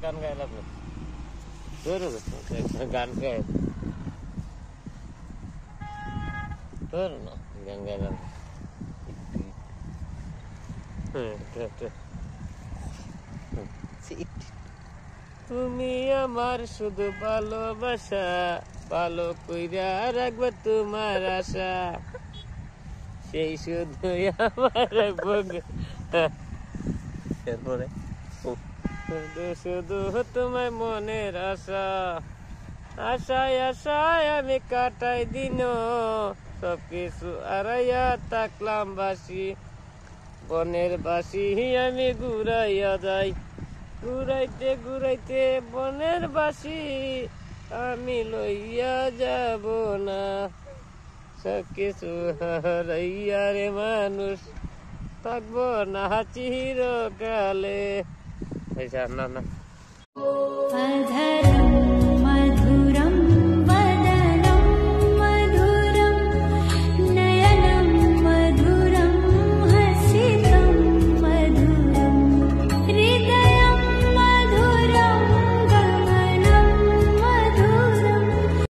গান গাইলাম না গান গাই তোর না গান গাইলাম তুমি আমার শুধু ভালোবাসা ভালো কইরা রাখবে তোমার আশা সেই শুধু আমার এরপরে শুধু শুধু তোমার মনের আশা আশায় আশায় আমি কাটাই দিন সবকিছু আড়াইয়া থাকলাম বাসি বনের বাসি আমি ঘুরাইয়া যাই ঘুরাইতে ঘুরাইতে বনের বাসি আমি লইয়া যাব না সবকিছু হারাইয়া রে মানুষ থাকবো না চিরকালে না না